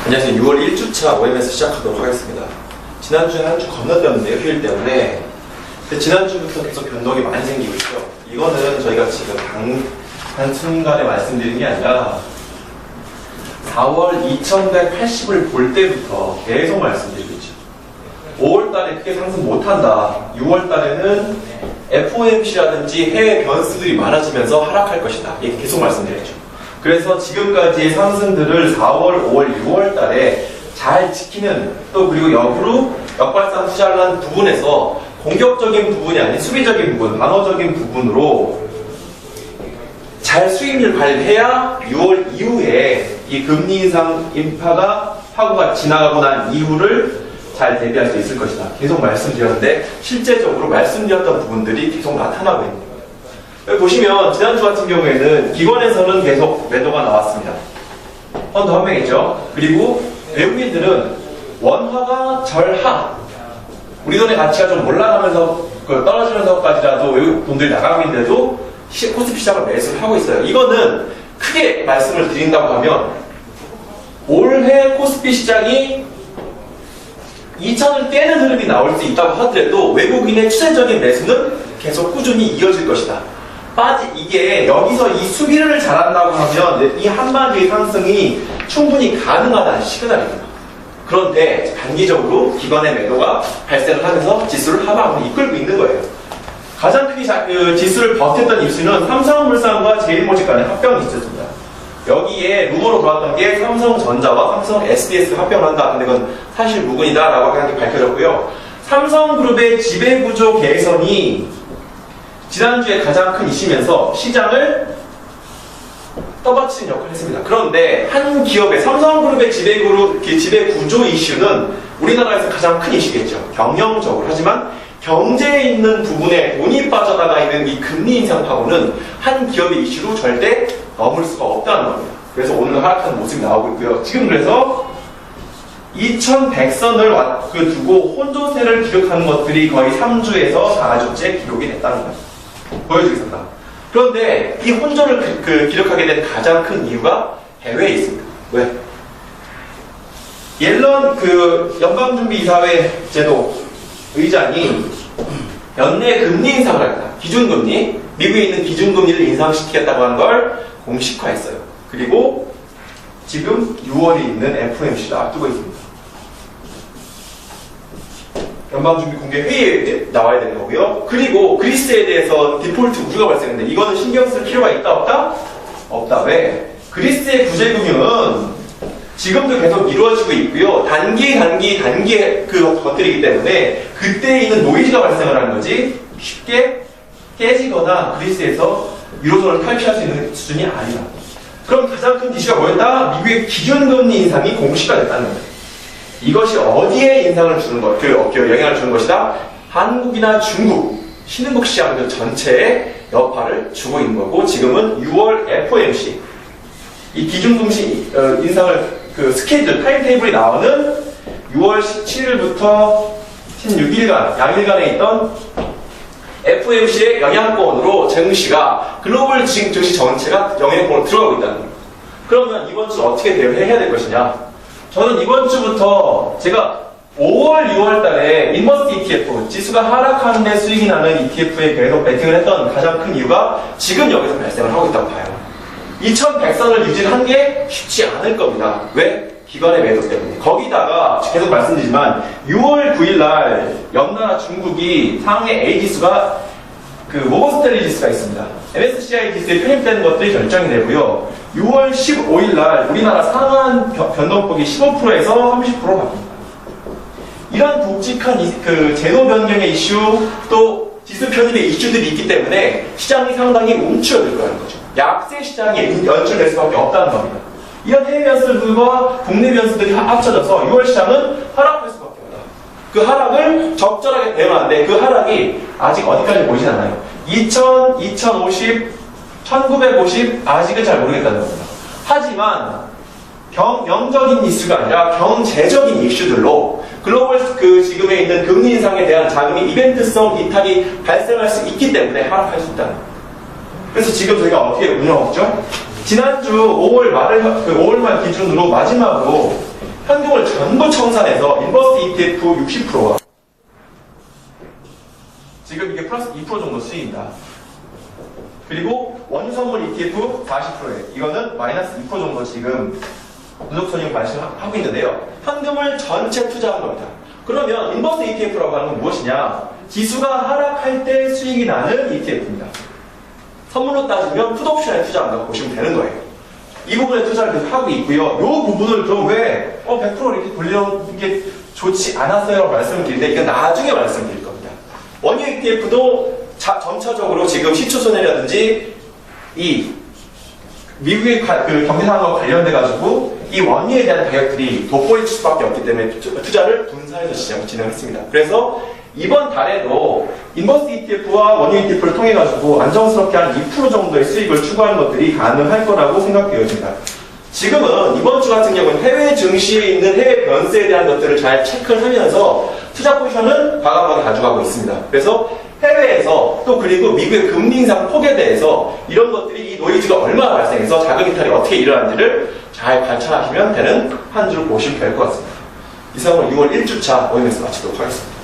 안녕하세요. 6월 1주차 OMS 시작하도록 하겠습니다. 지난주에 한 주 건너뛰었는데요, 휴일 때문에. 근데 지난주부터 계속 변동이 많이 생기고 있죠. 이거는 저희가 지금 단순간에 말씀드린 게 아니라 4월 2180을 볼 때부터 계속 말씀드리고 있죠. 5월달에 크게 상승 못한다. 6월달에는 FOMC라든지 해외 변수들이 많아지면서 하락할 것이다. 이렇게 계속 말씀드렸죠. 그래서 지금까지의 상승들을 4월, 5월, 6월 달에 잘 지키는, 또 그리고 역으로 역발상 투자를 한 부분에서 공격적인 부분이 아닌 수비적인 부분, 방어적인 부분으로 잘 수익률 관리해야 6월 이후에 이 금리 인상 인파가 파고가 지나가고 난 이후를 잘 대비할 수 있을 것이다. 계속 말씀드렸는데 실제적으로 말씀드렸던 부분들이 계속 나타나고 있는 거예요. 여기 보시면 지난주 같은 경우에는 기관에서는 계속 매도가 나왔습니다. 펀드 한 명이죠. 그리고 외국인들은 원화가 절하, 우리 돈의 가치가 좀 올라가면서 떨어지면서까지라도 외국 돈들이 나가고 있는데도 코스피 시장을 매수를 하고 있어요. 이거는 크게 말씀을 드린다고 하면 올해 코스피 시장이 2천을 깨는 흐름이 나올 수 있다고 하더라도 외국인의 추세적인 매수는 계속 꾸준히 이어질 것이다. 이게 여기서 이 수비를 잘한다고 하면 이 한마디의 상승이 충분히 가능하다는 시그널입니다. 그런데 단기적으로 기관의 매도가 발생을 하면서 지수를 하방으로 이끌고 있는 거예요. 가장 크게 지수를 버텼던 이슈는 삼성물산과 제일모직 간의 합병이 있었습니다. 여기에 루머로 돌았던 게 삼성전자와 삼성 SDS가 합병을 한다. 근데 그건 사실 무근이다 라고 하게 밝혀졌고요. 삼성그룹의 지배구조 개선이 지난주에 가장 큰 이슈면서 시장을 떠받치는 역할을 했습니다. 그런데 한 기업의 삼성그룹의 지배구조 이슈는 우리나라에서 가장 큰 이슈겠죠. 경영적으로. 하지만 경제에 있는 부분에 돈이 빠져나가 있는 이 금리 인상 파고는 한 기업의 이슈로 절대 넘을 수가 없다는 겁니다. 그래서 오늘 하락하는 모습이 나오고 있고요. 지금 그래서 2100선을 두고 혼조세를 기록하는 것들이 거의 3주에서 4주째 기록이 됐다는 거예요. 보여주겠습니다. 그런데 이 혼조를 기록하게 된 가장 큰 이유가 해외에 있습니다. 왜? 옐런 연방준비이사회 제도 의장이 연내 금리 인상을 하겠다. 기준금리, 미국에 있는 기준금리를 인상시키겠다고 하는 걸 공식화했어요. 그리고 지금 6월에 있는 FOMC도 앞두고 있습니다. 연방준비 공개 회의에 나와야 되는 거고요. 그리고 그리스에 대해서 디폴트 우려가 발생했는데 이거는 신경 쓸 필요가 있다 없다? 없다. 왜? 그리스의 구제금융은 지금도 계속 이루어지고 있고요. 단기 것들이기 때문에 그때 있는 노이즈가 발생을 하는 거지 쉽게 깨지거나 그리스에서 유로존을 탈피할 수 있는 수준이 아니다. 그럼 가장 큰 이슈가 뭐였다? 미국의 기준금리 인상이 공식화됐다는 거예요. 이것이 어디에 인상을 주는 영향을 주는 것이다? 한국이나 중국, 신흥국 시장들 전체에 여파를 주고 있는 거고, 지금은 6월 FOMC, 이 기준금리 인상을 스케줄, 타임테이블이 나오는 6월 17일부터 16일간, 양일간에 있던 FOMC의 영향권으로 증시가, 글로벌 증시 전체가 영향권으로 들어가고 있다는 거예요. 그러면 이번 주는 어떻게 대응해야 될 것이냐? 저는 이번 주부터 제가 5월, 6월 달에 인버스 ETF, 지수가 하락하는 데 수익이 나는 ETF에 계속 베팅을 했던 가장 큰 이유가 지금 여기서 발생을 하고 있다고 봐요. 2100선을 유지하는 게 쉽지 않을 겁니다. 왜? 기관의 매도 때문에. 거기다가 계속 말씀드리지만 6월 9일 날 연나라 중국이 상해 A지수가 모건스탠리 지수가 있습니다. MSCI 지수에 편입되는 것들이 결정이 되고요. 6월 15일 날 우리나라 상한 변동폭이 15%에서 30% 바뀝니다. 이런 굵직한 제도 변경의 이슈, 또 지수 편입의 이슈들이 있기 때문에 시장이 상당히 움츠러들 거라는 거죠. 약세 시장이 연출될 수밖에 없다는 겁니다. 이런 해외 변수들과 국내 변수들이 합쳐져서 6월 시장은 하락할 수밖에 없다. 그 하락을 적절하게 대응하는데 그 하락이 아직 어디까지 보이진 않아요. 2000, 2050, 1950 아직은 잘 모르겠다는 겁니다. 하지만 경영적인 이슈가 아니라 경제적인 이슈들로 글로벌 지금에 있는 금리 인상에 대한 자금이 이벤트성 이탈이 발생할 수 있기 때문에 하락할 수 있다는 겁니다. 그래서 지금 저희가 어떻게 운영하고 있죠? 지난주 5월 말 기준으로 마지막으로 현금을 전부 청산해서 인버스 ETF 60%와 지금 이게 플러스 2% 정도 수익이다. 그리고 원유 선물 ETF 40%에 이거는 마이너스 2% 정도 지금 누적 손익을 발생하고 있는데요. 현금을 전체 투자한 겁니다. 그러면 인버스 ETF라고 하는 건 무엇이냐? 지수가 하락할 때 수익이 나는 ETF입니다. 선물로 따지면 풋옵션에 투자한다고 보시면 되는 거예요. 이 부분에 투자를 계속 하고 있고요. 이 부분을 그럼 왜 100% 이렇게 돌리는 게 좋지 않았어요? 말씀을 드리는데 이건 나중에 말씀드릴 겁니다. 원유 ETF도 점차적으로 지금 시초손해라든지 이 미국의 그 경제 상황과 관련돼가지고 이 원유에 대한 가격들이 돋보일 수밖에 없기 때문에 투자를 분산해서 진행했습니다. 그래서 이번 달에도 인버스 ETF와 원유 ETF를 통해가지고 안정스럽게 한 2% 정도의 수익을 추구하는 것들이 가능할 거라고 생각되어집니다. 지금은 이번 주 같은 경우는 해외 증시에 있는 해외 변수에 대한 것들을 잘 체크를 하면서 투자 포지션은 과감하게 가져가고 있습니다. 그래서 해외에서 또 그리고 미국의 금리 인상 폭에 대해서 이런 것들이 이 노이즈가 얼마나 발생해서 자금 이탈이 어떻게 일어나는지를 잘 관찰하시면 되는 한 줄 보시면 될 것 같습니다. 이상으로 6월 1주차 모임에서 마치도록 하겠습니다.